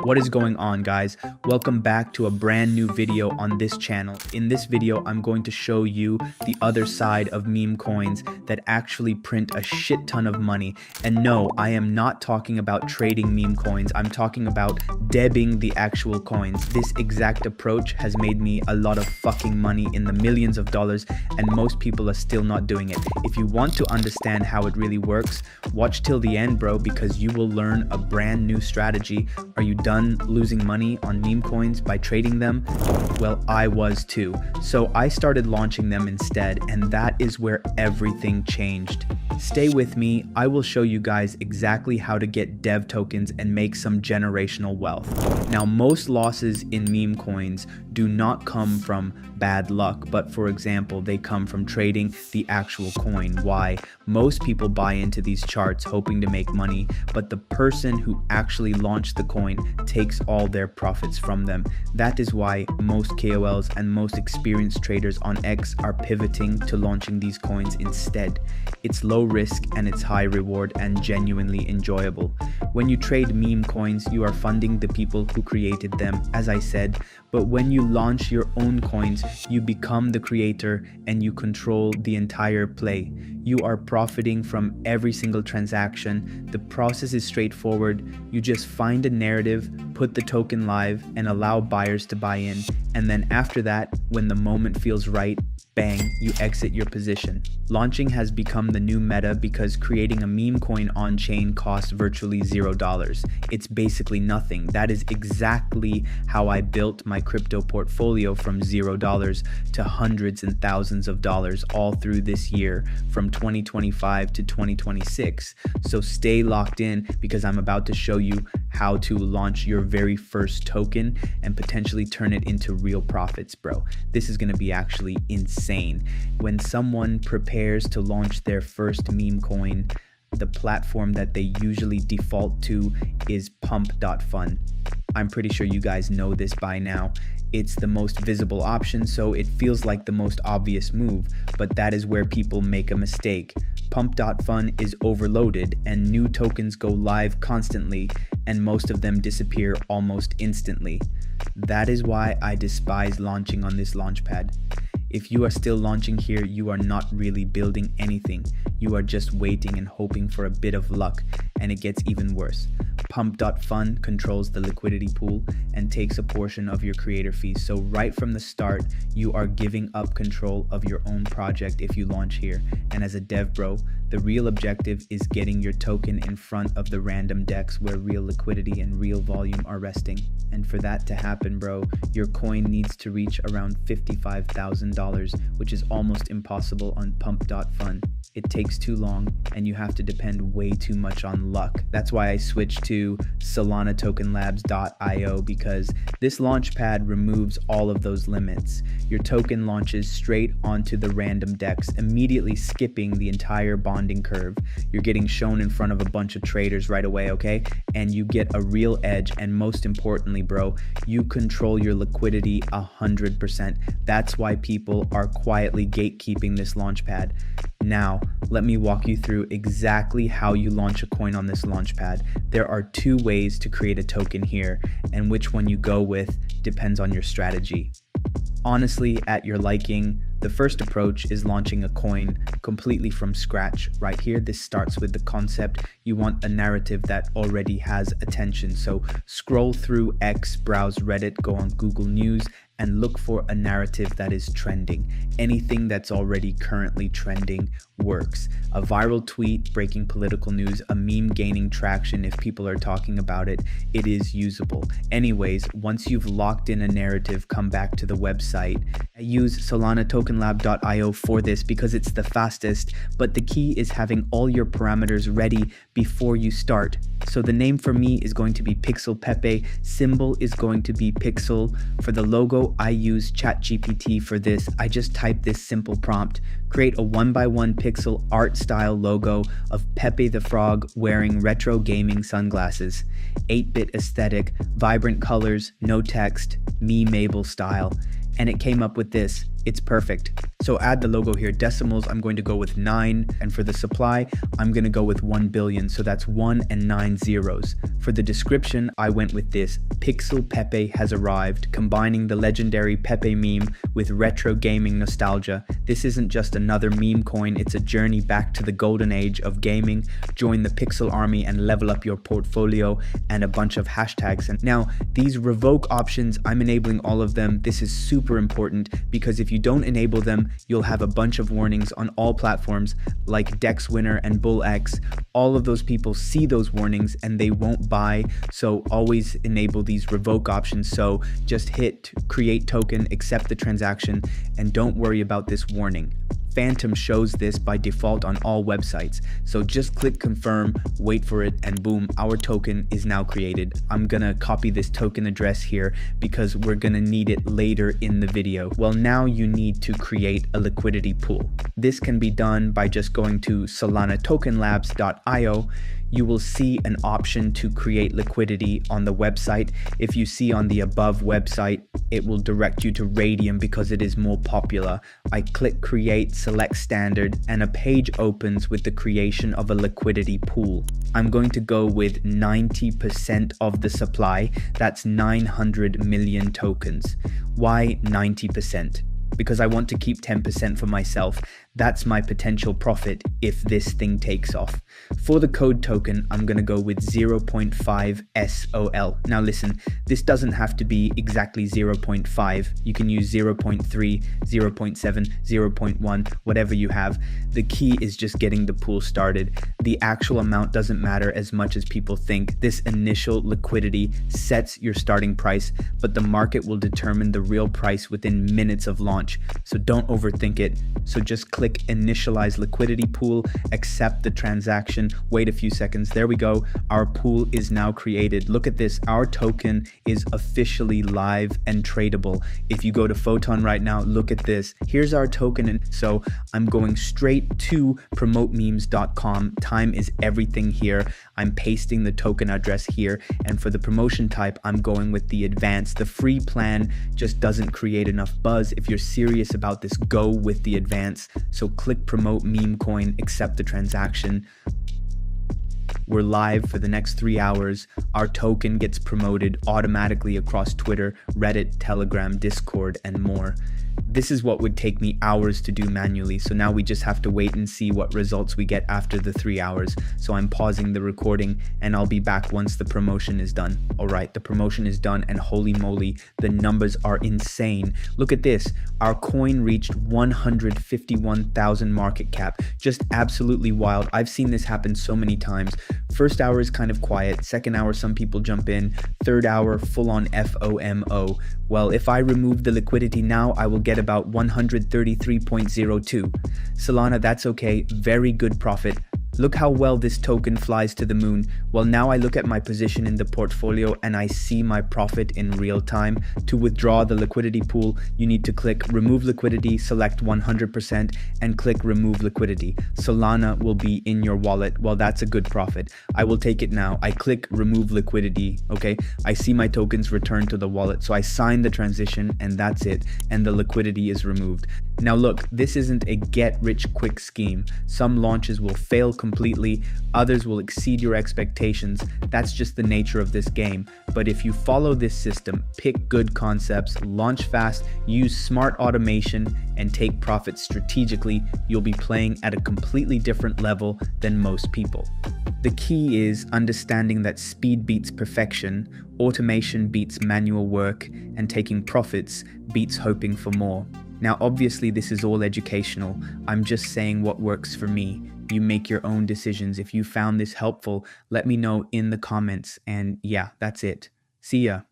What is going on, guys? Welcome back to a brand new video on this channel. In this video, I'm going to show you the other side of meme coins that actually print a shit ton of money. And no, I am not talking about trading meme coins. I'm talking about debbing the actual coins. This exact approach has made me a lot of fucking money in the millions of dollars, and most people are still not doing it. If you want to understand how it really works, watch till the end, bro, because you will learn a brand new strategy. Are you done losing money on meme coins by trading them? Well, I was too. So I started launching them instead, and that is where everything changed. Stay with me. I will show you guys exactly how to get dev tokens and make some generational wealth. Now, most losses in meme coins do not come from bad luck, but for example, they come from trading the actual coin. Why? Most people buy into these charts hoping to make money, but the person who actually launched the coin takes all their profits from them. That is why most KOLs and most experienced traders on X are pivoting to launching these coins instead. It's low risk and it's high reward and genuinely enjoyable. When you trade meme coins, you are funding the people who created them, as I said, but when you launch your own coins, you become the creator and you control the entire play. You are profiting from every single transaction. The process is straightforward. You just find a narrative, put the token live, and allow buyers to buy in. And then after that, when the moment feels right, bang, you exit your position. Launching has become the new meta because creating a meme coin on chain costs virtually $0. It's basically nothing. That is exactly how I built my crypto portfolio from $0 to hundreds and thousands of dollars all through this year, from 2025 to 2026. So stay locked in because I'm about to show you how to launch your very first token and potentially turn it into real profits, bro. This is going to be actually insane. When someone prepares to launch their first meme coin, the platform that they usually default to is Pump.fun. I'm pretty sure you guys know this by now. It's the most visible option, so it feels like the most obvious move, but that is where people make a mistake. Pump.fun is overloaded and new tokens go live constantly, and most of them disappear almost instantly. That is why I despise launching on this launchpad. If you are still launching here, you are not really building anything. You are just waiting and hoping for a bit of luck, and it gets even worse. Pump.fun controls the liquidity pool and takes a portion of your creator fees. So right from the start, you are giving up control of your own project if you launch here. And as a dev bro, the real objective is getting your token in front of the random DEX where real liquidity and real volume are resting. And for that to happen, bro, your coin needs to reach around $55,000, which is almost impossible on Pump.fun. It takes too long and you have to depend way too much on luck. That's why I switched to Solana tokenlabs.io, because this launchpad removes all of those limits. Your token launches straight onto the random DEX, immediately skipping the entire bonding curve. You're getting shown in front of a bunch of traders right away, okay? And you get a real edge, and most importantly, bro, you control your liquidity 100%. That's why people are quietly gatekeeping this launchpad. Now, let me walk you through exactly how you launch a coin on this launchpad. There are two ways to create a token here, and which one you go with depends on your strategy. Honestly, at your liking, the first approach is launching a coin completely from scratch. Right here, this starts with the concept. You want a narrative that already has attention. So scroll through X, browse Reddit, go on Google News, and look for a narrative that is trending. Anything that's already currently trending works. A viral tweet breaking political news, a meme gaining traction if people are talking about it, it is usable. Anyways, once you've locked in a narrative, come back to the website. I use Solana tokenlab.io for this because it's the fastest, but the key is having all your parameters ready before you start. So the name for me is going to be Pixel Pepe, symbol is going to be Pixel. For the logo, I use ChatGPT for this. I just type this simple prompt, create a 1x1 pixel art style logo of Pepe the Frog wearing retro gaming sunglasses, 8-bit aesthetic, vibrant colors, no text, me Mabel style. and it came up with this. It's perfect. So add the logo here. Decimals, I'm going to go with 9. And for the supply, I'm going to go with 1 billion. So that's 1 and 9 zeros. For the description, I went with this. Pixel Pepe has arrived, combining the legendary Pepe meme with retro gaming nostalgia. This isn't just another meme coin, it's a journey back to the golden age of gaming. Join the Pixel army and level up your portfolio, and a bunch of hashtags. And now, these revoke options, I'm enabling all of them. This is super important because if you don't enable them, you'll have a bunch of warnings on all platforms like Dex Winner and BullX. All of those people see those warnings and they won't buy, so always enable these revoke options. So just hit create token, accept the transaction, and don't worry about this warning. Phantom shows this by default on all websites. So just click confirm, wait for it, and boom, our token is now created. I'm gonna copy this token address here because we're gonna need it later in the video. Well, now you need to create a liquidity pool. This can be done by just going to solanatokenlabs.io. You will see an option to create liquidity on the website. If you see on the above website, it will direct you to Raydium because it is more popular. I click create, select standard, and a page opens with the creation of a liquidity pool. I'm going to go with 90% of the supply. That's 900 million tokens. Why 90%? Because I want to keep 10% for myself. That's my potential profit if this thing takes off. For the code token, I'm going to go with 0.5 SOL. Now listen, this doesn't have to be exactly 0.5. You can use 0.3, 0.7, 0.1, whatever you have. The key is just getting the pool started. The actual amount doesn't matter as much as people think. This initial liquidity sets your starting price, but the market will determine the real price within minutes of launch. So don't overthink it. So just click initialize liquidity pool, accept the transaction, wait a few seconds. There we go. Our pool is now created. Look at this. Our token is officially live and tradable. If you go to Photon right now, look at this. Here's our token. And so I'm going straight to promotememes.com. Time is everything here. I'm pasting the token address here. And for the promotion type, I'm going with the advanced. The free plan just doesn't create enough buzz. If you're serious about this, go with the advanced. So click promote meme coin, accept the transaction. We're live for the next 3 hours. Our token gets promoted automatically across Twitter, Reddit, Telegram, Discord, and more. This is what would take me hours to do manually, so now we just have to wait and see what results we get after the 3 hours. So I'm pausing the recording and I'll be back once the promotion is done. Alright, the promotion is done and holy moly, the numbers are insane. Look at this, our coin reached 151,000 market cap. Just absolutely wild. I've seen this happen so many times. First hour is kind of quiet, second hour some people jump in, third hour full on FOMO. Well, if I remove the liquidity now, I will get about 133.02. Solana, that's okay, very good profit. Look how well this token flies to the moon. Well, now I look at my position in the portfolio and I see my profit in real time. To withdraw the liquidity pool, you need to click remove liquidity, select 100% and click remove liquidity. Solana will be in your wallet. Well, that's a good profit. I will take it now. I click remove liquidity, okay? I see my tokens return to the wallet. So I sign the transition and that's it. And the liquidity is removed. Now look, this isn't a get rich quick scheme. Some launches will fail completely, others will exceed your expectations. That's just the nature of this game. But if you follow this system, pick good concepts, launch fast, use smart automation, and take profits strategically, you'll be playing at a completely different level than most people. The key is understanding that speed beats perfection, automation beats manual work, and taking profits beats hoping for more. Now, obviously, this is all educational. I'm just saying what works for me. You make your own decisions. If you found this helpful, let me know in the comments. And yeah, that's it. See ya.